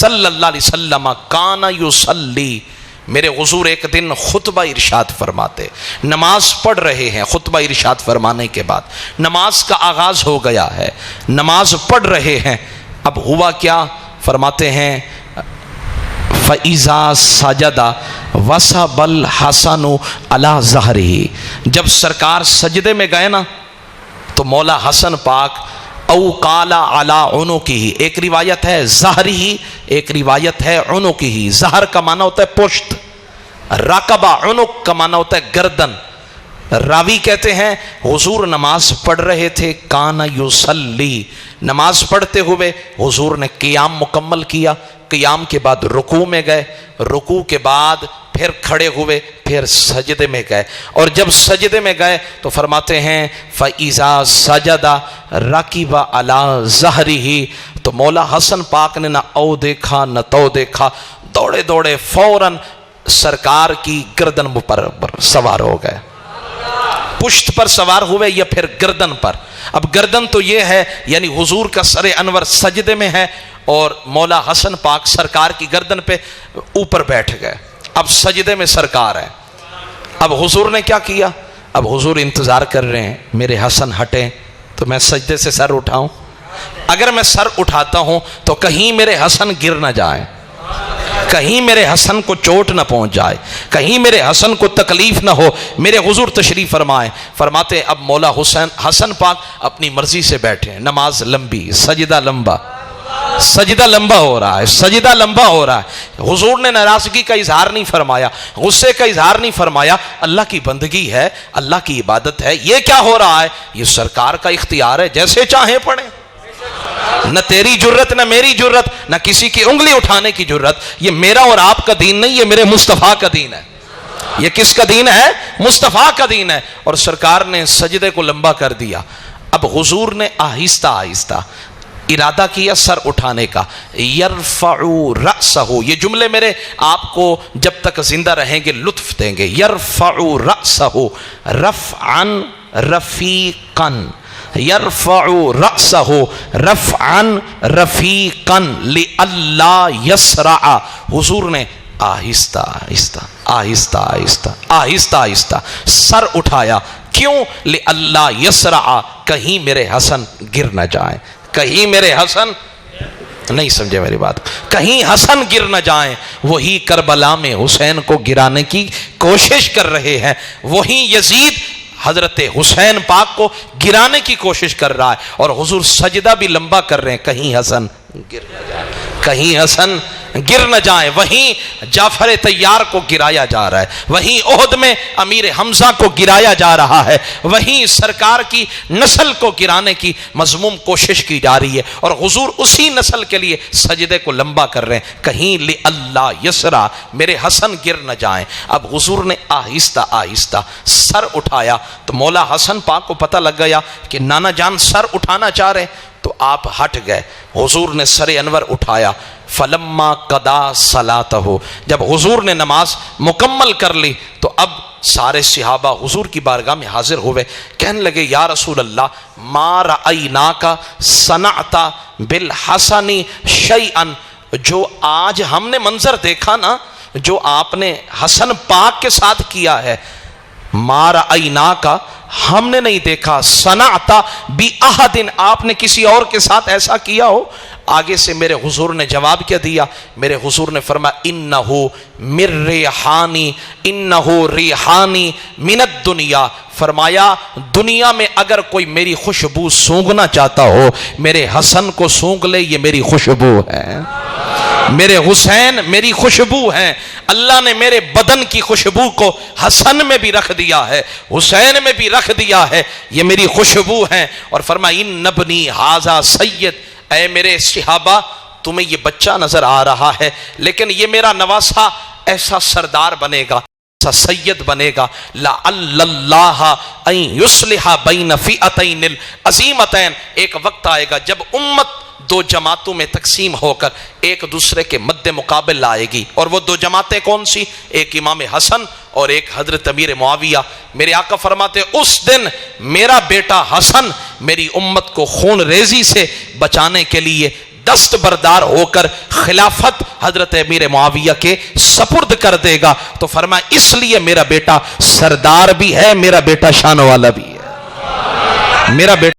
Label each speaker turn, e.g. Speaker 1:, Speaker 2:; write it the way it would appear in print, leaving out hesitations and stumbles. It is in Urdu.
Speaker 1: صلی اللہ علیہ وسلم کان یصلی، میرے حضور ایک دن خطبہ ارشاد فرماتے، نماز پڑھ رہے ہیں، خطبہ ارشاد فرمانے کے بعد نماز کا آغاز ہو گیا ہے، نماز پڑھ رہے ہیں، اب ہوا کیا؟ فرماتے ہیں فَإِذَا سَجَدَ وَصَبَ الْحَسَنُ عَلَى ظَهْرِهِ، جب سرکار سجدے میں گئے نا تو مولا حسن پاک او قال علی عنقہ، ایک روایت ہے ظہرہ، ایک روایت ہے عنقہ، ظہر کا معنی ہوتا ہے پشت، رقبہ، عنق کا معنی ہوتا ہے گردن۔ راوی کہتے ہیں حضور نماز پڑھ رہے تھے، کان یصلی، نماز پڑھتے ہوئے حضور نے قیام مکمل کیا، قیام کے بعد رکوع میں گئے، رکوع کے بعد پھر کھڑے ہوئے، پھر سجدے میں گئے، اور جب سجدے میں گئے تو فرماتے ہیں فَإِذَا سَجَدَ رَكِبَ عَلَى ظَهْرِهِ، تو مولا حسن پاک نے نہ او دیکھا نہ تو دیکھا، دوڑے دوڑے فوراً سرکار کی گردن پر سوار ہو گئے، پشت پر سوار ہوئے یا پھر گردن پر۔ اب گردن تو یہ ہے یعنی حضور کا سر انور سجدے میں ہے اور مولا حسن پاک سرکار کی گردن پہ اوپر بیٹھ گئے، اب سجدے میں سرکار ہے۔ اب حضور نے کیا کیا؟ اب حضور انتظار کر رہے ہیں میرے حسن ہٹیں تو میں سجدے سے سر اٹھاؤں، اگر میں سر اٹھاتا ہوں تو کہیں میرے حسن گر نہ جائیں، کہیں میرے حسن کو چوٹ نہ پہنچ جائے، کہیں میرے حسن کو تکلیف نہ ہو۔ میرے حضور تشریف فرمائے، فرماتے اب مولا حسن پاک اپنی مرضی سے بیٹھے، نماز لمبی، سجدہ لمبا، سجدہ لمبا ہو رہا ہے، سجدہ لمبا ہو رہا ہے۔ حضور نے ناراضگی کا اظہار نہیں فرمایا، غصے کا اظہار نہیں فرمایا، اللہ کی بندگی ہے، اللہ کی عبادت ہے، یہ کیا ہو رہا ہے؟ یہ سرکار کا اختیار ہے، جیسے چاہیں پڑھیں، نہ تیری جرت نہ میری جرت، نہ کسی کی انگلی اٹھانے کی جرت۔ یہ میرا اور آپ کا دین نہیں، یہ میرے مصطفیٰ کا دین ہے۔ یہ کس کا دین ہے؟ مصطفیٰ کا دین ہے۔ اور سرکار نے سجدے کو لمبا کر دیا۔ اب حضور نے آہستہ آہستہ ارادہ کیا سر اٹھانے کا، یرفع رأسہ، یہ جملے میرے آپ کو جب تک زندہ رہیں گے لطف دیں گے۔ یرفع رأسہ رفعا رفیقا، یرفع رأسہ رفعا رفیقا لئلا یسرع، حضور نے آہستہ آہستہ آہستہ آہستہ آہستہ آہستہ سر اٹھایا، کیوں؟ لئلا یسرع، کہیں میرے حسن گر نہ جائیں، کہیں میرے حسن، نہیں سمجھے میری بات، کہیں حسن گر نہ جائیں۔ وہی کربلا میں حسین کو گرانے کی کوشش کر رہے ہیں، وہی یزید حضرت حسین پاک کو گرانے کی کوشش کر رہا ہے، اور حضور سجدہ بھی لمبا کر رہے ہیں، کہیں حسن گر نہ جائے، کہیں حسن گر نہ جائیں۔ وہیں جعفر طیار کو گرایا جا رہا ہے، وہیں احد میں امیر حمزہ کو گرایا جا رہا ہے، وہیں سرکار کی نسل کو گرانے کی مذموم کوشش کی جا رہی ہے، اور حضور اسی نسل کے لیے سجدے کو لمبا کر رہے ہیں، کہیں لئلا یسرع، میرے حسن گر نہ جائیں۔ اب حضور نے آہستہ آہستہ سر اٹھایا تو مولا حسن پاک کو پتہ لگ گیا کہ نانا جان سر اٹھانا چاہ رہے ہیں، تو آپ ہٹ گئے۔ حضور نے سر انور اٹھایا، فلما قضا صلاتہ، جب حضور نے نماز مکمل کر لی تو اب سارے صحابہ حضور کی بارگاہ میں حاضر ہوئے، کہنے لگے یا رسول اللہ ما رأیناک صنعت بالحسن شیئا، جو آج ہم نے منظر دیکھا نا، جو آپ نے حسن پاک کے ساتھ کیا ہے، ما رأیناک، ہم نے نہیں دیکھا، صنعت بأحد، آپ نے کسی اور کے ساتھ ایسا کیا ہو۔ آگے سے میرے حضور نے جواب کیا دیا؟ میرے حضور نے فرمایا انہو من ریحانی، انہو ریحانی من الدنیا، فرمایا دنیا میں اگر کوئی میری خوشبو سونگھنا چاہتا ہو، میرے حسن کو سونگ لے، یہ میری خوشبو ہے، میرے حسین میری خوشبو ہیں۔ اللہ نے میرے بدن کی خوشبو کو حسن میں بھی رکھ دیا ہے، حسین میں بھی رکھ دیا ہے، یہ میری خوشبو ہیں۔ اور فرمایا ان ابنی ھذا سید، اے میرے صحابہ تمہیں یہ بچہ نظر آ رہا ہے، لیکن یہ میرا نواسہ ایسا سردار بنے گا، ایسا سید بنے گا، لعل اللہ ان یصلح بین فئتین العظیمتین، ایک وقت آئے گا جب امت دو جماعتوں میں تقسیم ہو کر ایک دوسرے کے مد مقابل آئے گی، اور وہ دو جماعتیں کون سی؟ ایک امام حسن اور ایک حضرت امیر معاویہ۔ میرے آقا فرماتے اس دن میرا بیٹا حسن میری امت کو خون ریزی سے بچانے کے لیے دست بردار ہو کر خلافت حضرت امیر معاویہ کے سپرد کر دے گا. تو فرمایا اس لیے میرا بیٹا سردار بھی ہے، میرا بیٹا شان والا بھی ہے، میرا بیٹا